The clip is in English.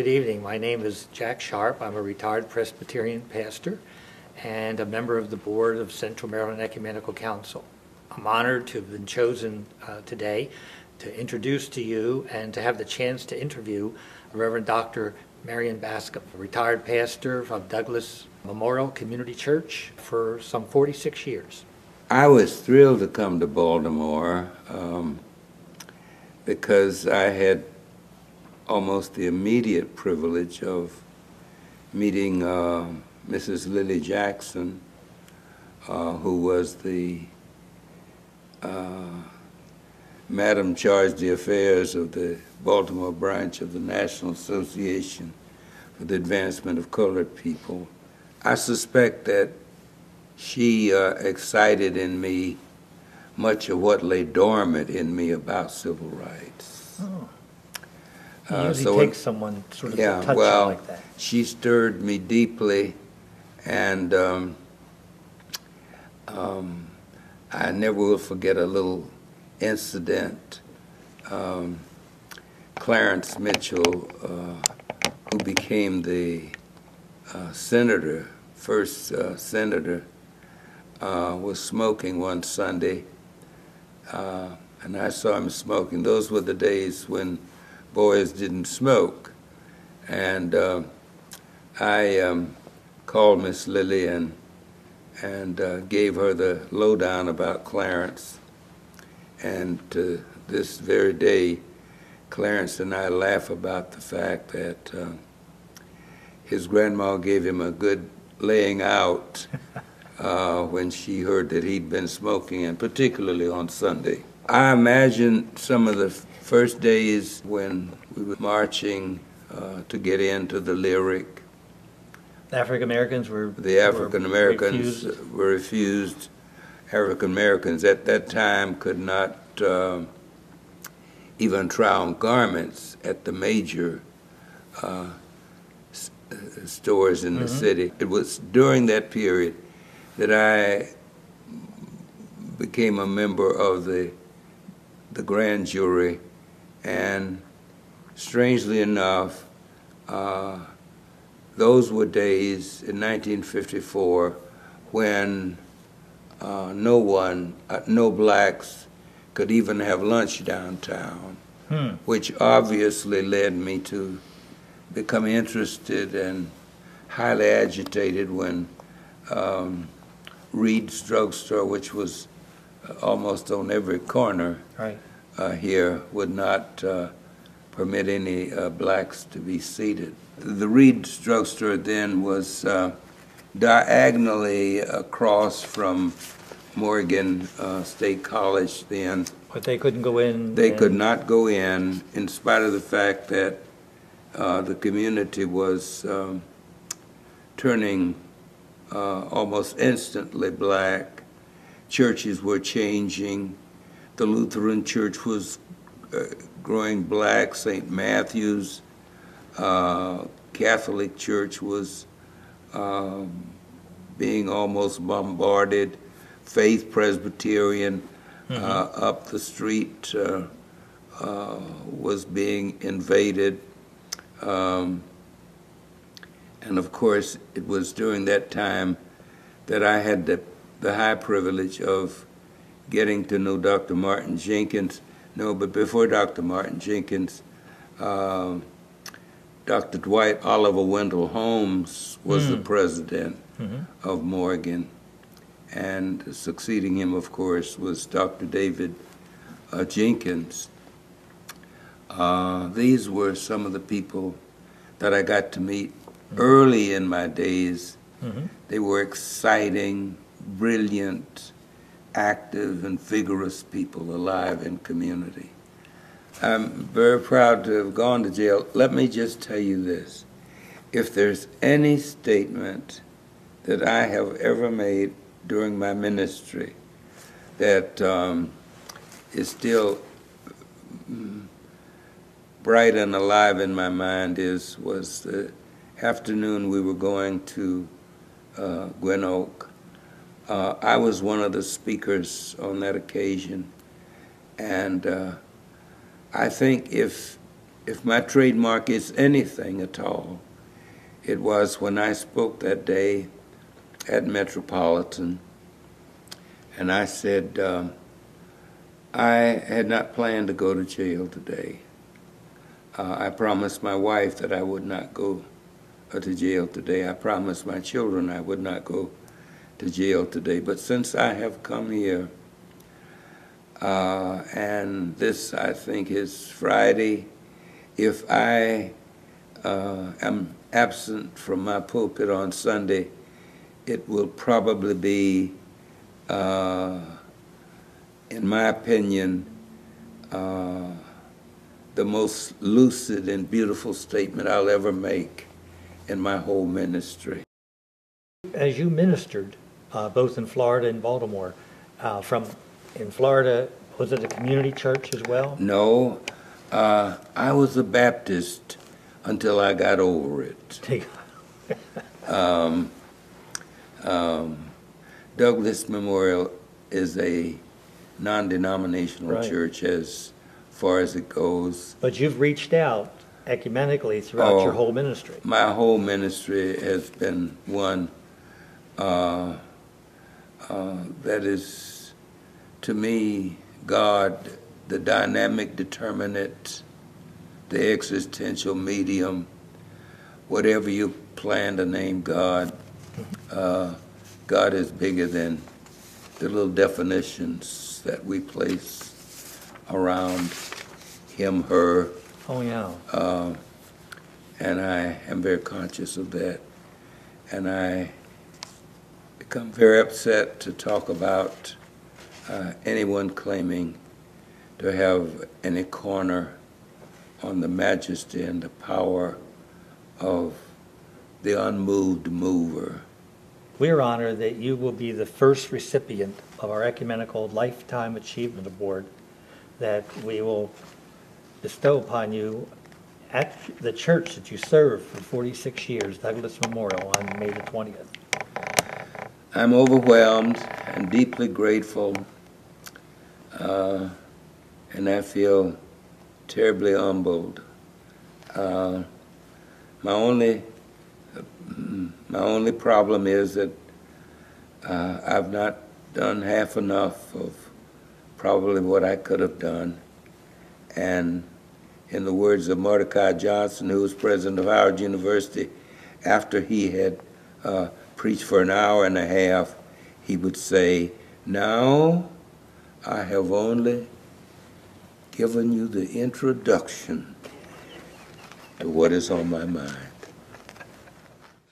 Good evening. My name is Jack Sharp. I'm a retired Presbyterian pastor and a member of the board of Central Maryland Ecumenical Council. I'm honored to have been chosen today to introduce to you and to have the chance to interview Reverend Dr. Marion Bascom, a retired pastor of Douglas Memorial Community Church for some 46 years. I was thrilled to come to Baltimore because I had almost the immediate privilege of meeting Mrs. Lily Jackson, who was the Madam Charge d'Affaires of the Baltimore branch of the National Association for the Advancement of Colored People. I suspect that she excited in me much of what lay dormant in me about civil rights. Oh. It usually takes someone sort of to touch you like that. She stirred me deeply, and I never will forget a little incident. Clarence Mitchell, who became the senator, first senator, was smoking one Sunday, and I saw him smoking. Those were the days when boys didn't smoke. And I called Miss Lily and gave her the lowdown about Clarence. And to this very day, Clarence and I laugh about the fact that his grandma gave him a good laying out when she heard that he'd been smoking, and particularly on Sunday. I imagine some of the first days when we were marching to get into the lyric. African Americans were refused. African Americans at that time could not even try on garments at the major stores in the city. It was during that period that I became a member of the grand jury, and strangely enough, those were days in 1954 when no blacks could even have lunch downtown, which obviously led me to become interested and highly agitated when Reed's Drugstore, which was almost on every corner here, would not permit any blacks to be seated. The Reed's Drugstore then was diagonally across from Morgan State College then. But they couldn't go in? They could not go in spite of the fact that the community was turning almost instantly black. Churches were changing. The Lutheran Church was growing black. St. Matthew's Catholic Church was being almost bombarded. Faith Presbyterian up the street was being invaded. And of course, it was during that time that I had the high privilege of getting to know Dr. Martin Jenkins. No, but before Dr. Martin Jenkins, Dr. Dwight Oliver Wendell Holmes was the president of Morgan. And succeeding him, of course, was Dr. David Jenkins. These were some of the people that I got to meet early in my days. They were exciting, brilliant, active, and vigorous people alive in community. I'm very proud to have gone to jail. Let me just tell you this. If there's any statement that I have ever made during my ministry that is still bright and alive in my mind was the afternoon we were going to Gwen Oak. I was one of the speakers on that occasion, and I think if if my trademark is anything at all, it was when I spoke that day at Metropolitan, and I said, I had not planned to go to jail today. I promised my wife that I would not go to jail today. I promised my children I would not go to jail today. But since I have come here, and this, I think, is Friday, if I am absent from my pulpit on Sunday, it will probably be, in my opinion, the most lucid and beautiful statement I'll ever make in my whole ministry. As you ministered, both in Florida and Baltimore, in Florida, was it a community church as well? No, I was a Baptist until I got over it. Douglas Memorial is a non-denominational church as far as it goes. But you've reached out ecumenically throughout your whole ministry. My whole ministry has been one that is, to me, God, the dynamic determinant, the existential medium, whatever you plan to name God, God is bigger than the little definitions that we place around him, her. Oh, yeah. And I am very conscious of that. And I become very upset to talk about anyone claiming to have any corner on the majesty and the power of the unmoved mover. We're honored that you will be the first recipient of our Ecumenical Lifetime Achievement Award that we will bestow upon you at the church that you served for 46 years, Douglas Memorial, on May the 20th. I'm overwhelmed and deeply grateful, and I feel terribly humbled. My only problem is that I've not done half enough of probably what I could have done. And in the words of Mordecai Johnson, who was president of Howard University, after he had preached for an hour and a half, he would say, "Now I have only given you the introduction to what is on my mind."